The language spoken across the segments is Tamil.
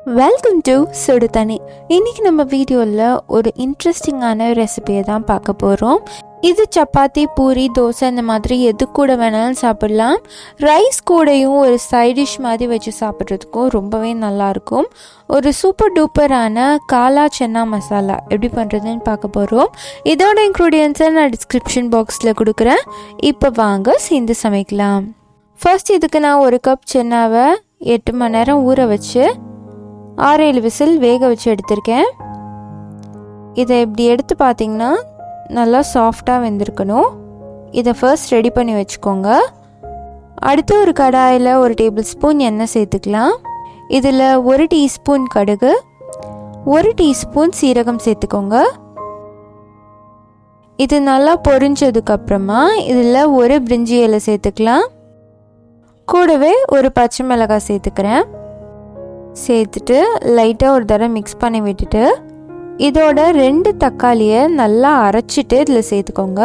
வெல்கம் டு சுடுதண்ணி. இன்றைக்கி நம்ம வீடியோவில் ஒரு இன்ட்ரெஸ்டிங்கான ரெசிபியை தான் பார்க்க போகிறோம். இது சப்பாத்தி, பூரி, தோசை இந்த மாதிரி எது கூட வேணாலும் சாப்பிடலாம். ரைஸ் கூடையும் ஒரு சைட் டிஷ் மாதிரி வச்சு சாப்பிட்றதுக்கும் ரொம்பவே நல்லாயிருக்கும். ஒரு சூப்பர் டூப்பரான காலா சன்னா மசாலா எப்படி பண்ணுறதுன்னு பார்க்க போகிறோம். இதோட இன்க்ரீடியன்ஸை நான் டிஸ்கிரிப்ஷன் பாக்ஸில் கொடுக்குறேன். இப்போ வாங்க சேர்ந்து சமைக்கலாம். ஃபர்ஸ்ட் இதுக்கு நான் 1 கப் சன்னாவை 8 மணி நேரம் ஊற வச்சு 6-7 விசில் வேக வச்சு எடுத்திருக்கேன். இதை இப்படி எடுத்து பார்த்திங்கன்னா நல்லா சாஃப்டாக வெந்திருக்கணும். இதை ஃபர்ஸ்ட் ரெடி பண்ணி வச்சுக்கோங்க. அடுத்து ஒரு கடாயில் 1 டேபிள் ஸ்பூன் எண்ணெய் சேர்த்துக்கலாம். இதில் 1 டீஸ்பூன் கடுகு, 1 டீஸ்பூன் சீரகம் சேர்த்துக்கோங்க. இது நல்லா பொரிஞ்சதுக்கப்புறமா இதில் 1 பிரிஞ்சி இலை சேர்த்துக்கலாம். கூடவே 1 பச்சை மிளகாய் சேர்த்துக்கிறேன். சேர்த்துட்டு லைட்டாக ஒரு தடவை மிக்ஸ் பண்ணி விட்டுட்டு இதோட 2 தக்காளியை நல்லா அரைச்சிட்டு இதில் சேர்த்துக்கோங்க.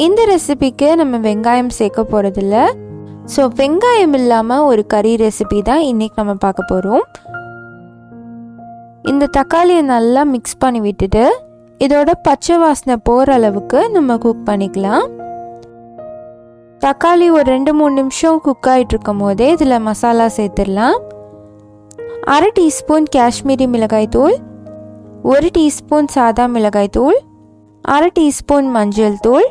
இந்த ரெசிபிக்கு நம்ம வெங்காயம் சேர்க்க போகிறதில்ல. ஸோ வெங்காயம் இல்லாமல் ஒரு கறி ரெசிபி தான் இன்றைக்கி நம்ம பார்க்க போகிறோம். இந்த தக்காளியை நல்லா மிக்ஸ் பண்ணி விட்டுட்டு இதோட பச்சை வாசனை போகிற அளவுக்கு நம்ம குக் பண்ணிக்கலாம். தக்காளி ஒரு 2-3 நிமிஷம் குக் ஆகிட்டு இருக்கும் போதே இதில் மசாலா சேர்த்துடலாம். 1/2 டீஸ்பூன் காஷ்மீரி மிளகாய் தூள், 1 டீஸ்பூன் சாதா மிளகாய் தூள், 1/2 டீஸ்பூன் மஞ்சள் தூள்,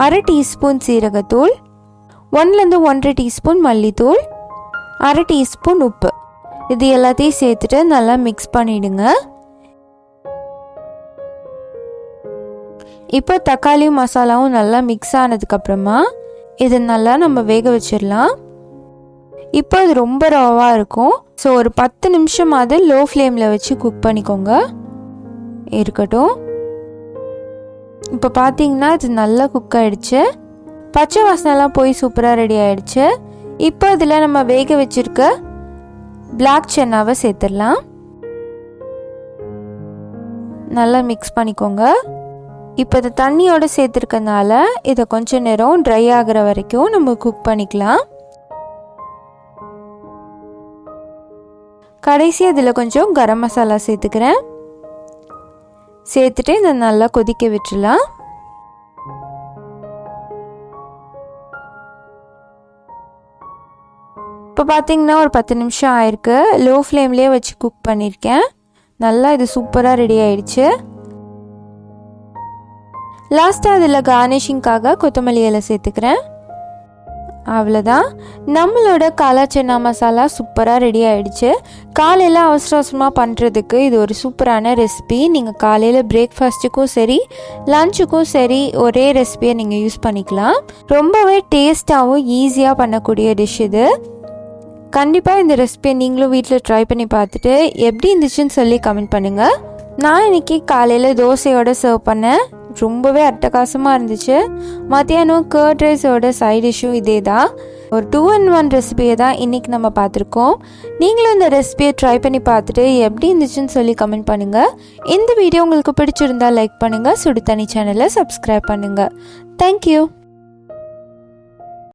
1/2 டீஸ்பூன் சீரகத்தூள், 1 1/2 டீஸ்பூன் மல்லித்தூள், 1/2 டீஸ்பூன் உப்பு. இது எல்லாத்தையும் சேர்த்துட்டு நல்லா மிக்ஸ் பண்ணிவிடுங்க. இப்போ தக்காளியும் மசாலாவும் நல்லா மிக்ஸ் ஆனதுக்கப்புறமா இதை நல்லா நம்ம வேக வச்சிடலாம். இப்போ இது ரொம்ப ராவாக இருக்கும். ஸோ ஒரு 10 நிமிஷமாவது லோ ஃப்ளேமில் வச்சு குக் பண்ணிக்கோங்க. இருக்கட்டும். இப்போ பார்த்தீங்கன்னா இது நல்லா குக் ஆகிடுச்சு. பச்சை வாசனைலாம் போய் சூப்பராக ரெடி ஆகிடுச்சு. இப்போ இதில் நம்ம வேக வச்சுருக்க பிளாக் சன்னாவை சேர்த்துடலாம். நல்லா மிக்ஸ் பண்ணிக்கோங்க. இப்போ இதை தண்ணியோடு சேர்த்துருக்கனால இதை கொஞ்சம் நேரம் ட்ரை ஆகிற வரைக்கும் நம்ம குக் பண்ணிக்கலாம். கடைசி அதில் கொஞ்சம் கரம் மசாலா சேர்த்துக்கிறேன். சேர்த்துட்டு இதை நல்லா கொதிக்க விட்டுடலாம். இப்போ பார்த்தீங்கன்னா ஒரு 10 நிமிஷம் ஆயிருக்கு. லோ ஃப்ளேம்லேயே வச்சு குக் பண்ணியிருக்கேன். நல்லா இது சூப்பராக ரெடி ஆயிடுச்சு. லாஸ்ட்டாக அதில் கார்னிஷிங்காக கொத்தமல்லி இலை சேர்த்துக்கிறேன். அவ்வளோதான், நம்மளோட காலா சன்னா மசாலா சூப்பராக ரெடி ஆகிடுச்சு. காலையில் அவசர அவசரமாக பண்ணுறதுக்கு இது ஒரு சூப்பரான ரெசிபி. நீங்கள் காலையில் பிரேக்ஃபாஸ்ட்டுக்கும் சரி லஞ்சுக்கும் சரி ஒரே ரெசிபியை நீங்கள் யூஸ் பண்ணிக்கலாம். ரொம்பவே டேஸ்ட்டாகவும் ஈஸியாக பண்ணக்கூடிய டிஷ் இது. கண்டிப்பாக இந்த ரெசிபியை நீங்களும் வீட்டில் ட்ரை பண்ணி பார்த்துட்டு எப்படி இருந்துச்சுன்னு சொல்லி கமெண்ட் பண்ணுங்கள். நான் இன்றைக்கி காலையில் தோசையோடு சர்வ் பண்ணேன். ரொம்பவே அட்டகாசமாக இருந்துச்சு. மத்தியானம் கர்ட் ரைஸோட சைட் டிஷ்ஷும் இதே தான். ஒரு 2-in-1 ரெசிபியை தான் இன்றைக்கி நம்ம பார்த்துருக்கோம். நீங்களும் இந்த ரெசிபியை ட்ரை பண்ணி பார்த்துட்டு எப்படி இருந்துச்சுன்னு சொல்லி கமெண்ட் பண்ணுங்கள். இந்த வீடியோ உங்களுக்கு பிடிச்சிருந்தா லைக் பண்ணுங்கள். சுடுதண்ணி சேனலை சப்ஸ்கிரைப் பண்ணுங்கள். தேங்க்யூ.